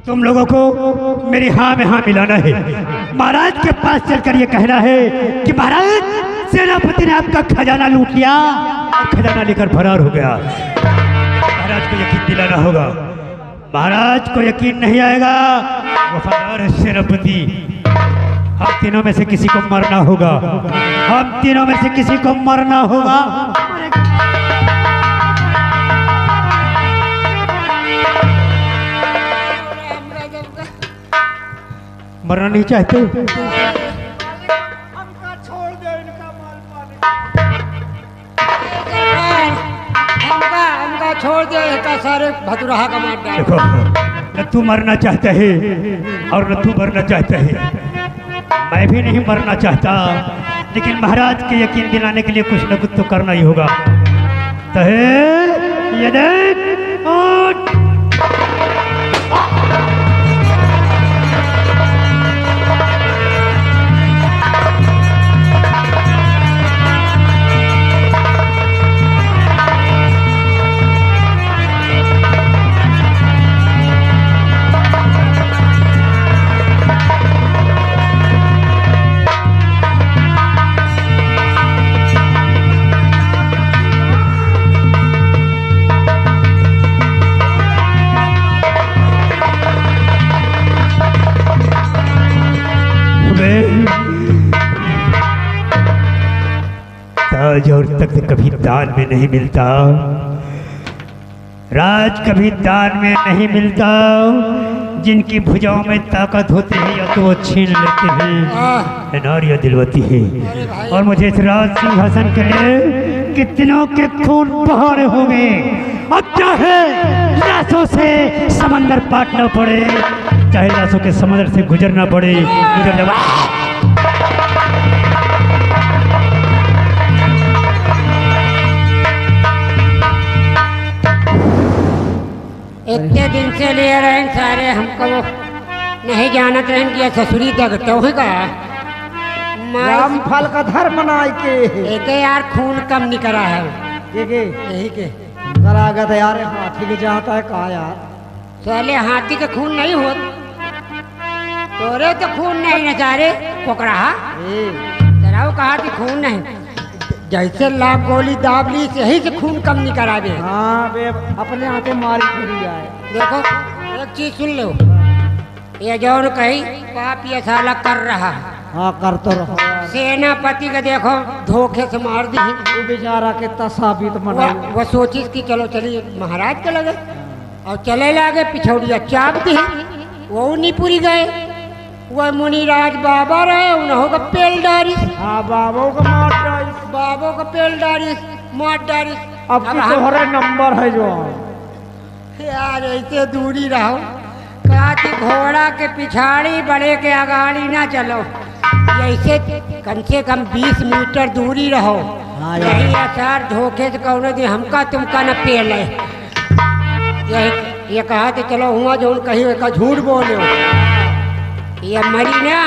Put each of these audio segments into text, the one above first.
तुम लोगों को मेरी हाँ में हाँ मिलाना है। महाराज के पास चलकर ये कहना है कि महाराज सेनापति ने आपका खजाना लूट लिया, खजाना लेकर फरार हो गया। महाराज को यकीन दिलाना होगा। महाराज को यकीन नहीं आएगा, वफादार है सेनापति। हम तीनों में से किसी को मरना होगा, हम तीनों में से किसी को मरना होगा। मरना नहीं चाहते? छोड़ दे इनका माल पानी। हमका छोड़ दे, इनका सारे भदुरहा का मार डाल। देखो, न तू मरना चाहता है और न तू मरना चाहता है। मैं भी नहीं मरना चाहता, लेकिन महाराज के यकीन दिलाने के लिए कुछ न कुछ तो करना ही होगा। तो ये देख और ताज और तख्त कभी दान में नहीं मिलता, राज कभी दान में नहीं मिलता। जिनकी भुजाओं में ताकत होती है या तो वो छीन लेते हैं, नारियां दिलवाती है। और मुझे इस राज सिंहासन के लिए कितनों के खून बहाने हो गए। अब चाहे लाशों से समंदर पाटना पड़े, चाहे लाशों के समंदर से गुजरना पड़े, इतने दिन से ले रहे हैं सारे, हमको वो नहीं जानत रहें कि ससुरी दगटो है का राम फल का धर्म बनाए के एक यार खून कम नहीं करा है यही के करागत यार हाथी के जाता है कहा यार चले हाथी का खून नहीं हो तोरे तो खून नहीं न सारे पोकरा तेरा कहा कि खून नहीं, जैसे लाख गोली दाब ली यही से खून कम नहीं करा दे। हाँ बे अपने हाथे मारी खुली जाए। देखो एक चीज सुन लो, ये जौन कही पाप ये साला कर रहा। हाँ कर तो रहो। सेनापति का देखो धोखे से मार दी, वो बेचारा कितना साबित मना वो सोचिस कि चलो चलिए महाराज के लगे और चले लागे पिछौड़िया चाप दी, वो नहीं पूरी गए। वह मुनिराज बाबा रहे उन्हों का पेल डारिस। हाँ बाबो का मार डारिस, बाबो का पेल डारिस मार डारिस। अब तो हरे नंबर है जो यार ऐसे दूरी रहो, कहा कि घोड़ा के पिछाड़ी बड़े के अगाड़ी ना चलो, ऐसे कम से कम 20 मीटर दूरी रहो। यही असर धोखे से कहो दे हमका तुमका न पेल है। ये कहा कि चलो हुआ जो कहीं का झूठ बोलो, ये मरी ना,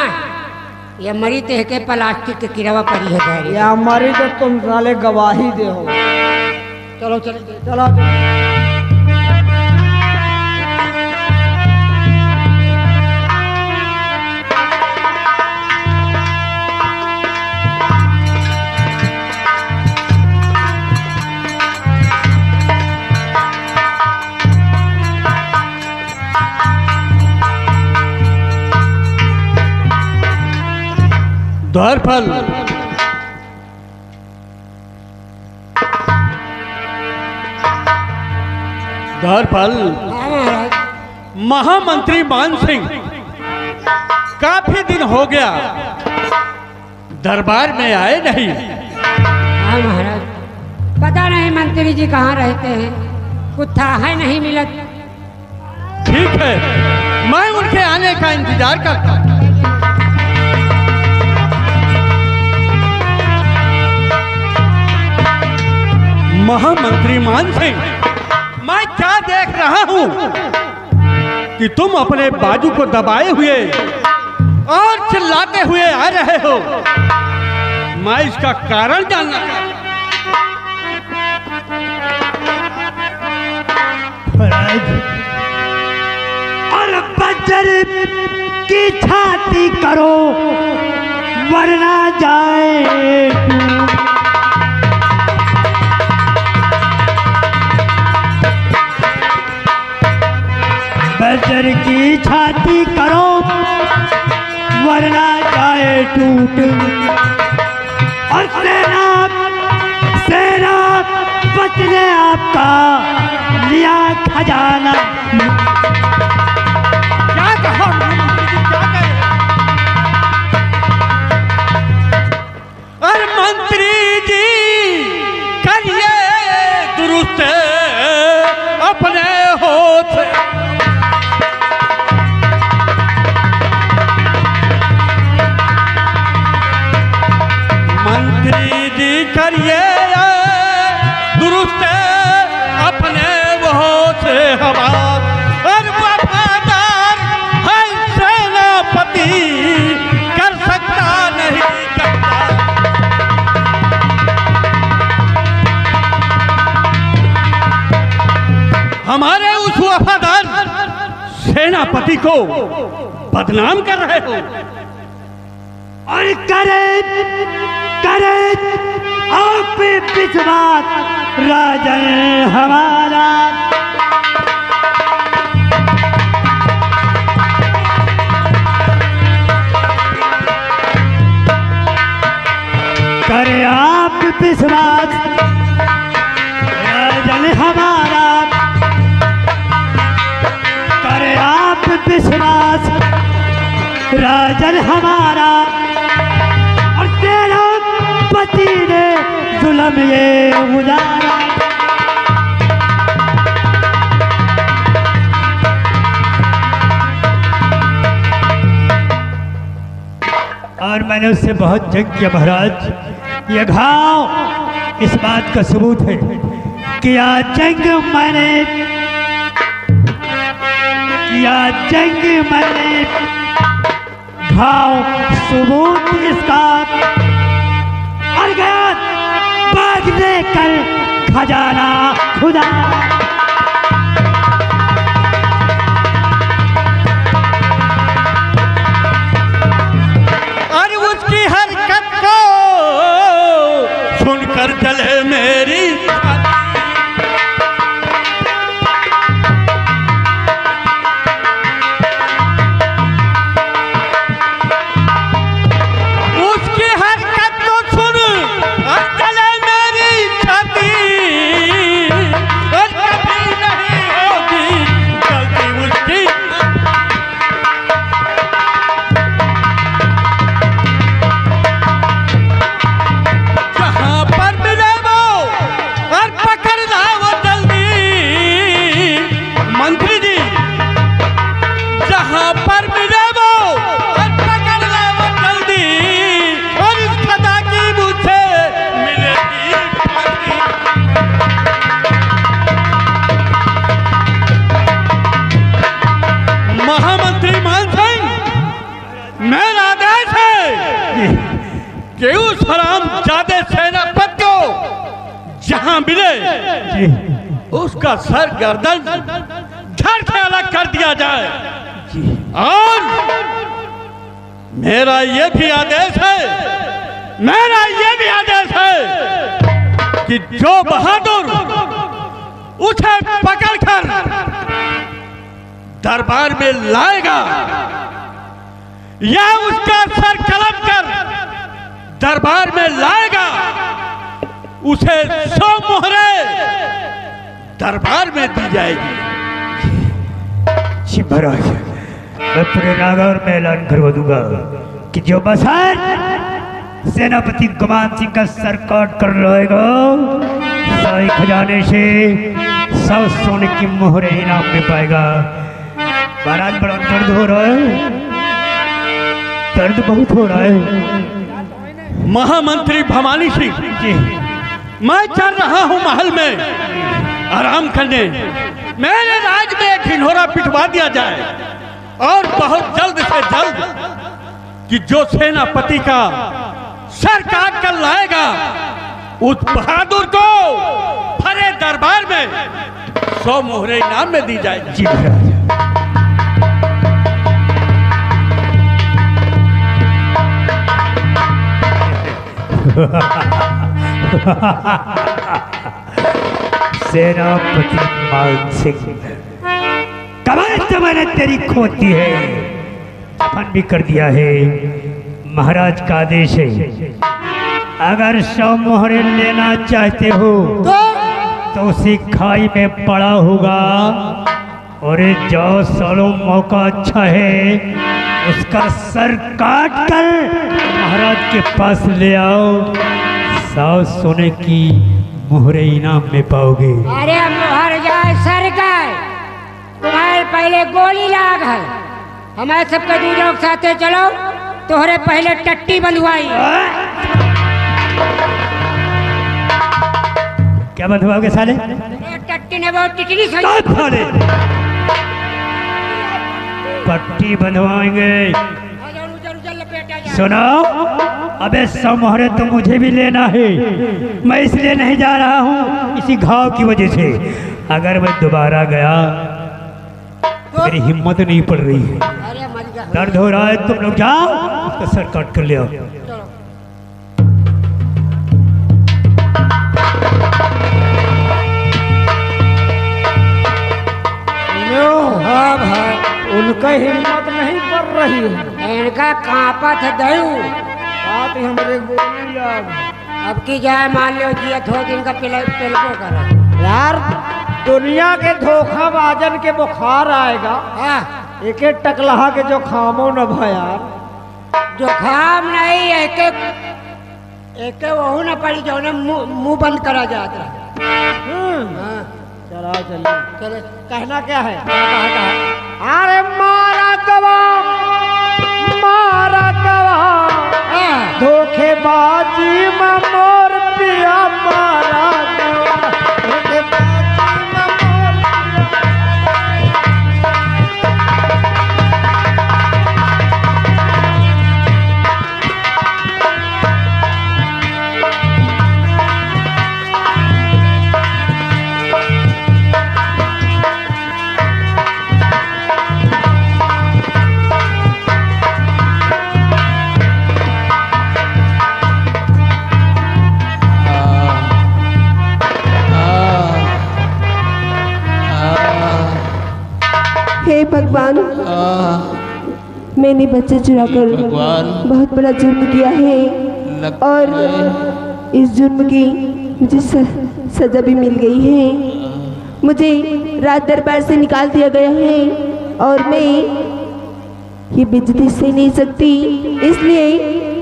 ये मरी तो के प्लास्टिक के किरवा पड़ी है। या मरी तो तुम साले गवाही दे हो। चलो चलो चलो द्वारपाल द्वारपाल महामंत्री मान सिंह काफी दिन हो गया दरबार में आए नहीं। हाँ महाराज, पता नहीं मंत्री जी कहाँ रहते हैं, कुछ था है नहीं मिलत। ठीक है, मैं उनके आने का इंतजार करता हूँ। महामंत्री मान सिंह, मैं क्या देख रहा हूं कि तुम अपने बाजू को दबाए हुए और चिल्लाते हुए आ रहे हो। मैं इसका कारण जानना चाहता हूं। और अब्बा बंजर की छाती करो वरना जाए टूट। बंजर की छाती करो वरना जाए टूट। और सेनापति ने आपका लिया खजाना। क्या कहा क्या कहे? अरे मंत्री जी करिए दुरुस्त अपने होठ। मंत्री जी करिए दुरुस्त अपने वो से हवा। और वफादार है सेनापति कर सकता नहीं करता। हमारे उस वफादार सेनापति को बदनाम कर रहे हो। और करे आप पे विश्वास राजन हमारा। करे आप विश्वास राजन हमारा। करे आप विश्वास राजन हमारा। और तेरा पति ने जुल्म ये गुजारा। और मैंने उससे बहुत जंग किया महाराज। ये घाव इस बात का सबूत है कि आज जंग मैंने घाव सबूत इसका। और गया भागने कर खजाना खुदा। और उसकी हरकत को सुनकर जले मेरी कि उस हरामजादे सेनापति को जहां मिले उसका सर गर्दन झड़ के अलग कर दिया जाए। और मेरा ये भी आदेश है कि जो बहादुर उसे पकड़कर दरबार में लाएगा या उसका सर कलम कर दरबार में लाएगा, उसे 100 मोहरे दरबार में दी जाएगी। जी महाराज, मैं पूरे नागौर में ऐलान करवा दूंगा कि जो बसर सेनापति गुमान सिंह का सर काट कर लाएगा, साई खजाने से 100 सोने की मोहरे इनाम में पाएगा। महाराज बड़ा दर्द हो रहा है, दर्द बहुत हो रहा है। महामंत्री भवानी सिंह जी, मैं चल रहा हूँ महल में आराम करने। मेरे राज में एक हिनोरा पिटवा दिया जाए और बहुत जल्द से जल्द कि जो सेनापति का सर काट कर लाएगा उस बहादुर को भरे दरबार में 100 मोहरे इनाम में दी जाएगी। जी महाराज, सेनापति मान सिंह, कमाल तो मैंने तेरी खोद दी है, दफन भी कर दिया है। महाराज का आदेश है, अगर 100 मोहरे लेना चाहते हो तो उसी खाई में पड़ा होगा, और जो सालों मौका अच्छा है उसका सर काट कर महाराज के पास ले आओ, 100 सोने की मोहरे इनाम में पाओगे। अरे मोहर जाए सर जाए, तुम्हारे पहले गोली लाग है। हमारे सबके दू लोग साथे चलो, तोहरे पहले टट्टी बंधवाई। क्या बंधवाओगे साले? अरे टट्टी ने बहुत टिटली सही। साले पट्टी बंधवाएंगे। सुनो, अबे 100 मोहरे तो मुझे भी लेना है। मैं इसलिए नहीं जा रहा हूँ, इसी घाव की वजह से। अगर मैं दोबारा गया मेरी हिम्मत नहीं पड़ रही है, अरे मर गया। दर्द हो रहा है। तुम लोग जाओ, उसका सर काट कर ले आओ। हाँ भाई, उनका हिम्मत नहीं पड़ रही है। इनका कांपत दयू। बात हमरे गोली लाग। अब की जाए मान लो जिया थो दिन का पिलको कर। यार दुनिया के धोखाबाजन के बुखार आएगा, हाँ, एक एक टकलहा के जो खामो न यार। जुखाम नहीं, एक वहू न पड़ी जो ने मुंह बंद करा जाता। हाँ, चला चलिए, चले कहना क्या है? कहा अरे मारा गवा, मारा गवा, धोखेबाजी में मोर पिया मारा गवा, धोखेबाजी में मोर हे भगवान, मैंने बच्चे चुराकर बहुत बड़ा जुर्म किया है और इस जुर्म की मुझे सजा भी मिल गई है। मुझे राज दरबार से निकाल दिया गया है और मैं ये बेइज्जती सह नहीं सकती, इसलिए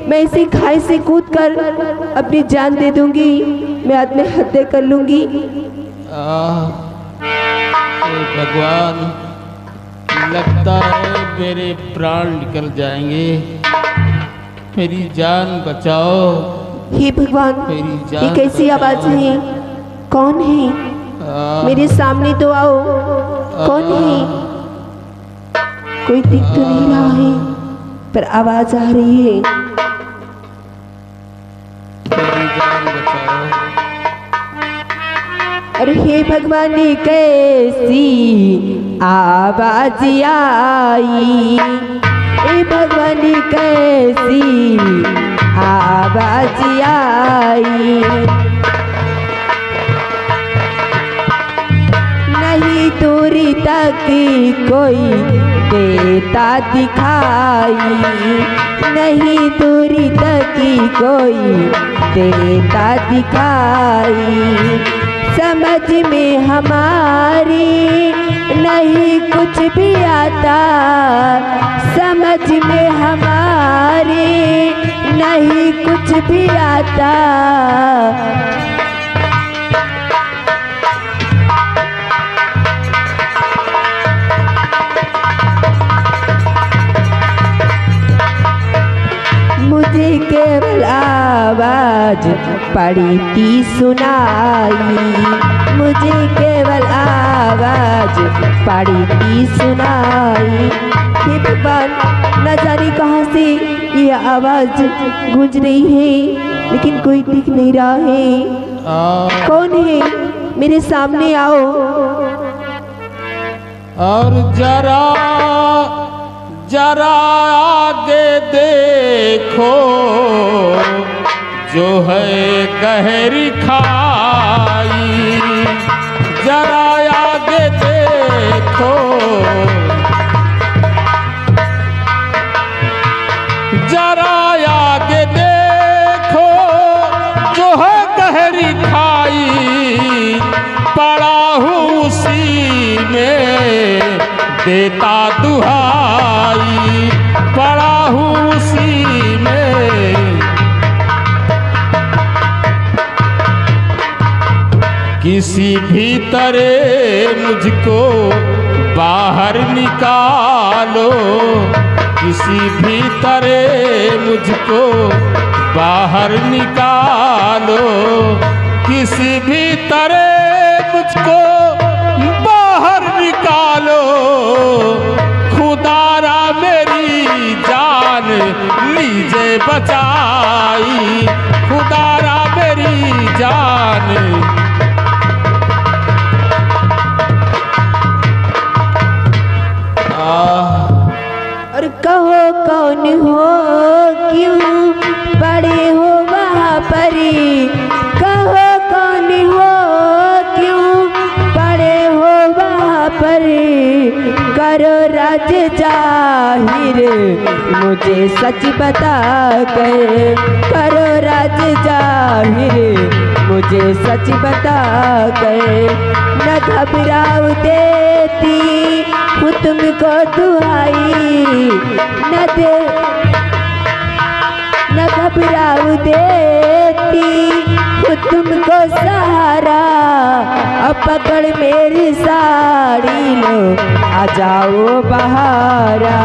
मैं इसी खाई से कूदकर अपनी जान दे दूंगी। मैं आत्महत्या कर लूंगी। भगवान, लगता है मेरे प्राण निकल जाएंगे, मेरी जान बचाओ। हे भगवान, मेरी जान ये कैसी आवाज है? कौन है? मेरे सामने तो आओ। कौन है? कोई दिख तो नहीं रहा है, पर आवाज आ रही है। मेरी जान बचाओ। अरे हे भगवान, ये कैसी आवाज आई? हे भगवान, ये कैसी आवाज आई? नहीं दूरी तक कोई देता दिखाई, नहीं दूरी तक कोई देता दिखाई। समझ में हमारी नहीं कुछ भी आता, समझ में हमारी नहीं कुछ भी आता। मुझे केवल आवाज पड़ी थी सुनाई, मुझे केवल आवाज पड़ी थी सुनाई। हे भगवान, न जाने कहाँ से ये आवाज गूंज रही है, लेकिन कोई दिख नहीं रहा है। कौन है? मेरे सामने आओ। और जरा जरा आगे देखो, जो है गहरी खाई, जरा आगे देखो, जरा आगे देखो, जो है गहरी खाई, पड़ा हूँ उसी में देता दुहाई, पड़ा हूँ उसी में। किसी भी तरह मुझको बाहर निकालो, किसी भी तरह मुझको बाहर निकालो, किसी भी तरह मुझको बाहर निकालो। खुदारा मेरी जान लीजिए बचाई, खुदारा मेरी जान। और कहो कौन हो, क्यों पड़े हो वहाँ पर, कहो कौन हो, क्यों पड़े हो वहाँ पर। करो राज जाहिर मुझे सच बता कर, करो राज जाहिर मुझे सच बता कर। न घबराओ देती हूँ तुमको दुहाई, न घबराओ देती हूँ तुमको सहारा। अब पकड़ मेरी साड़ी लो, आ जाओ बहारा।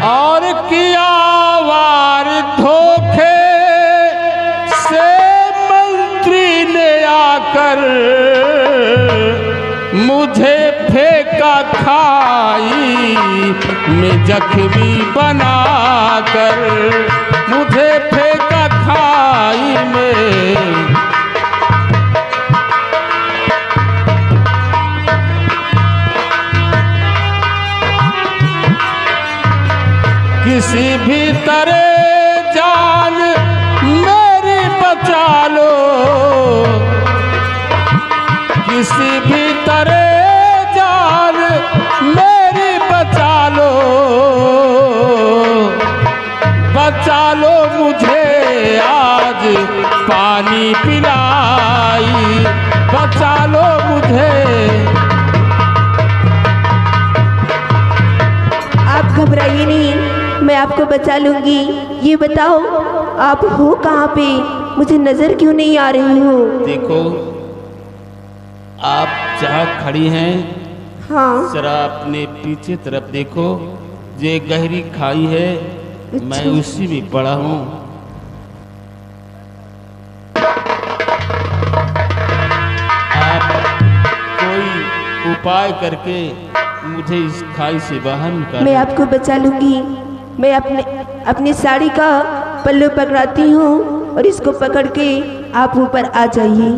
और किया वार धोखे से मंत्री ने आकर, मुझे फेंका खाई में जख्मी बनाकर, मुझे फेंका खाई में। किसी भी तरह जान मेरी बचा लो, किसी भी तरह जान मेरी बचा लो, बचा लो मुझे आज पानी पिलाई, बचा लो मुझे। आप घबराइए नहीं, मैं आपको बचा लूंगी। ये बताओ आप हो कहाँ पे, मुझे नजर क्यों नहीं आ रही हो? देखो आप जहाँ खड़ी हैं, हाँ जरा अपने पीछे तरफ देखो, ये गहरी खाई है, मैं उसी में पड़ा हूँ। आप कोई उपाय करके मुझे इस खाई से बाहर निकाल। मैं आपको बचा लूंगी। मैं अपनी साड़ी का पल्लू पकड़ाती हूँ और इसको पकड़ के आप ऊपर आ जाइए।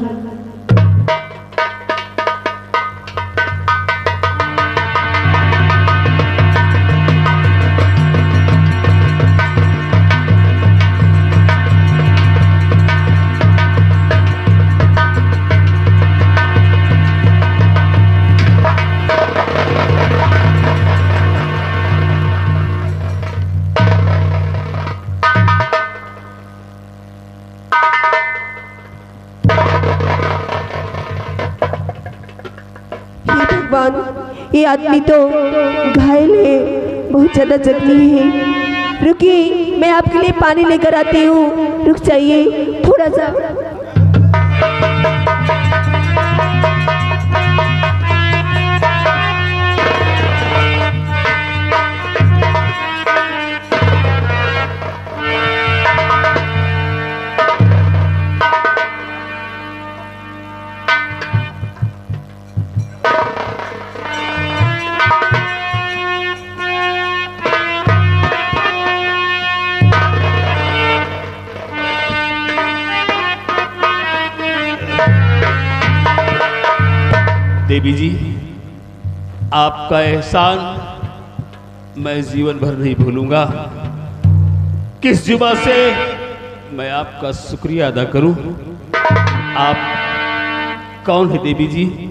ये आदमी तो घायल है, बहुत ज्यादा जख्मी है। रुकिए, मैं आपके लिए पानी लेकर आती हूँ। रुक जाइए थोड़ा सा। देवी जी, आपका एहसान मैं जीवन भर नहीं भूलूंगा। किस जुबान से मैं आपका शुक्रिया अदा करूं? आप कौन है देवी जी,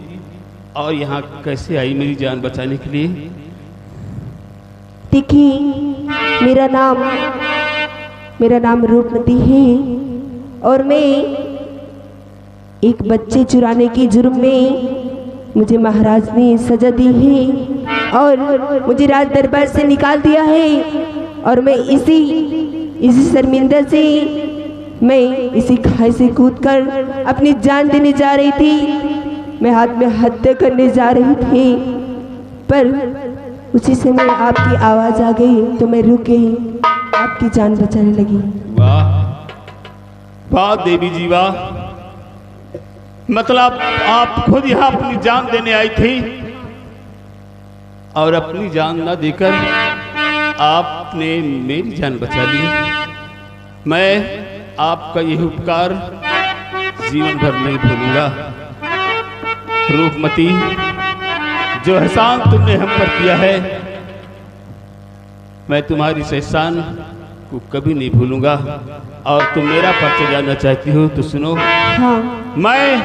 और यहाँ कैसे आई मेरी जान बचाने के लिए? देखिए, मेरा नाम रूपमती है और मैं एक बच्चे चुराने की जुर्म में मुझे महाराज ने सजा दी है और मुझे राज दरबार से निकाल दिया है। और मैं इसी शर्मिंदा से मैं इसी खाई से कूदकर अपनी जान देने जा रही थी। मैं हाथ में हत्या करने जा रही थी, पर उसी समय आपकी आवाज आ गई तो मैं रुक गई, आपकी जान बचाने लगी। वाह वाह देवी जी वाह, मतलब आप खुद यहाँ अपनी जान देने आई थी और अपनी जान ना देकर आपने मेरी जान बचा ली। मैं आपका यह उपकार जीवन भर नहीं भूलूंगा। रूपमती, जो एहसान तुमने हम पर किया है, मैं तुम्हारी इस एहसान को कभी नहीं भूलूंगा। और तुम मेरा परिचय जानना चाहती हो तो सुनो। हाँ। मैं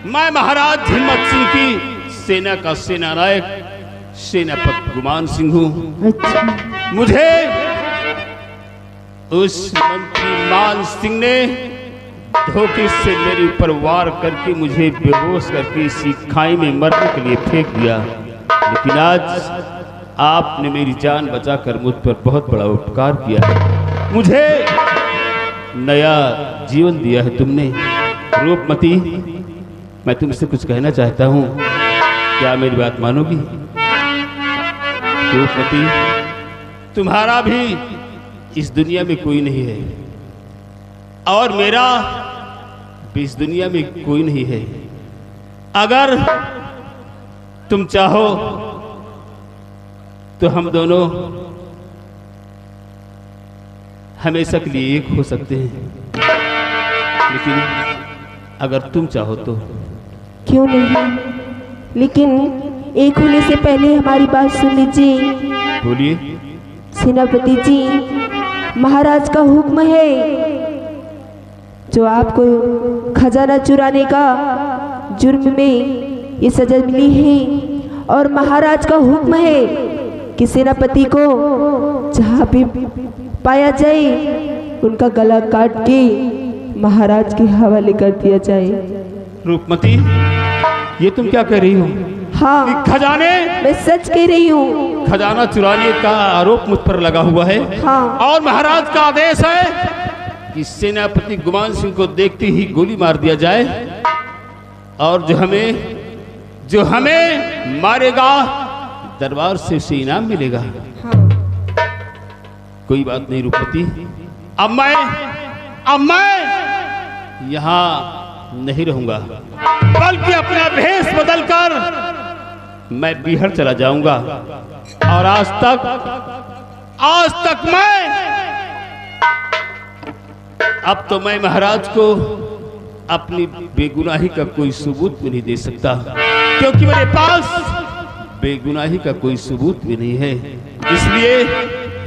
महाराज हिम्मत सिंह की सेना का सेनानायक सेनापति गुमान सिंह हूँ। अच्छा। मुझे उस मंत्री मान सिंह ने धोखे से मेरे ऊपर वार करके मुझे बेहोश करके इसी खाई में मरने के लिए फेंक दिया, लेकिन आज आपने मेरी जान बचाकर मुझ पर बहुत बड़ा उपकार किया है। मुझे नया जीवन दिया है तुमने। रूपमती, मैं तुमसे कुछ कहना चाहता हूँ, क्या मेरी बात मानोगी? रूपमती, तुम्हारा भी इस दुनिया में कोई नहीं है और मेरा भी इस दुनिया में कोई नहीं है। अगर तुम चाहो तो हम दोनों हमेशा के लिए एक हो सकते हैं, लेकिन अगर तुम चाहो तो। क्यों नहीं, लेकिन एक होने से पहले हमारी बात सुन लीजिए। बोलिए। सेनापति जी, महाराज का हुक्म है, जो आपको खजाना चुराने का जुर्म में ये सजा मिली है, और महाराज का हुक्म है कि सेनापति को जहाँ भी पाया जाए उनका गला काट के महाराज के हवाले कर दिया जाए। रूपमती, ये तुम क्या कह रही हो? हाँ, खजाने, मैं सच कह रही हूँ। खजाना चुराने का आरोप मुझ पर लगा हुआ है। हाँ। और महाराज का आदेश है कि सेनापति गुमान सिंह को देखते ही गोली मार दिया जाए, और जो हमें मारेगा दरबार से उसे इनाम मिलेगा। हाँ। कोई बात नहीं रूपमती, अब मैं यहाँ नहीं रहूंगा, बल्कि अपना भेष बदलकर मैं बिहार चला जाऊंगा। और आज तक अब तो मैं महाराज को अपनी बेगुनाही का कोई सबूत भी नहीं दे सकता, क्योंकि मेरे पास बेगुनाही का कोई सबूत भी नहीं है। इसलिए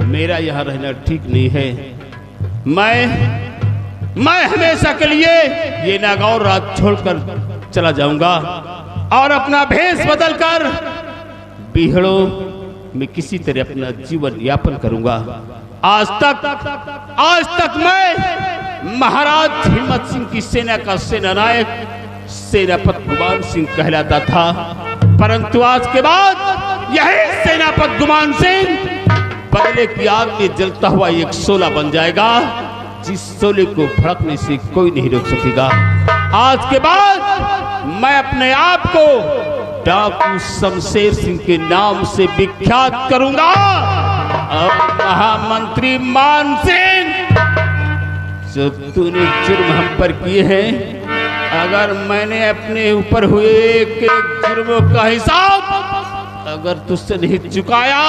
मेरा यहाँ रहना ठीक नहीं है। मैं हमेशा के लिए ये नागौर राज छोड़कर चला जाऊंगा और अपना भेष बदलकर बिहड़ों में किसी तरह अपना जीवन यापन करूंगा। आज तक मैं महाराज हिम्मत सिंह की सेना का सेनानायक सेनापति गुमान सिंह कहलाता था, परंतु आज के बाद यही सेनापति गुमान सिंह बदले की आग में जलता हुआ एक शोला बन जाएगा, जिस शोले को भड़कने से कोई नहीं रोक सकेगा। आज के बाद मैं अपने आप को डाकू शमशेर सिंह के नाम से विख्यात करूंगा। और महामंत्री मान सिंह, जो तूने जुर्म हम पर किए हैं, अगर मैंने अपने ऊपर हुए एक जुर्मों का हिसाब अगर तुझसे नहीं चुकाया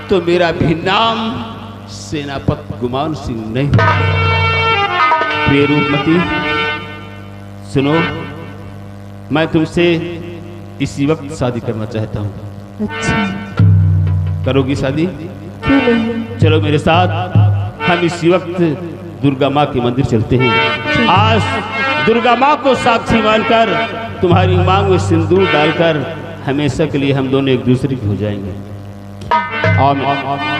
तो मेरा भी नाम सेनापति गुमान सिंह नहीं। प्रिय रूपमती, सुनो, मैं तुमसे इसी वक्त शादी करना चाहता हूँ। अच्छा। करोगी शादी? क्यों नहीं? चलो मेरे साथ, हम इसी वक्त दुर्गा माँ के मंदिर चलते हैं। आज दुर्गा माँ को साक्षी मानकर तुम्हारी मांग में सिंदूर डालकर हमेशा के लिए हम दोनों एक दूसरे के हो जाएंगे। आमीन।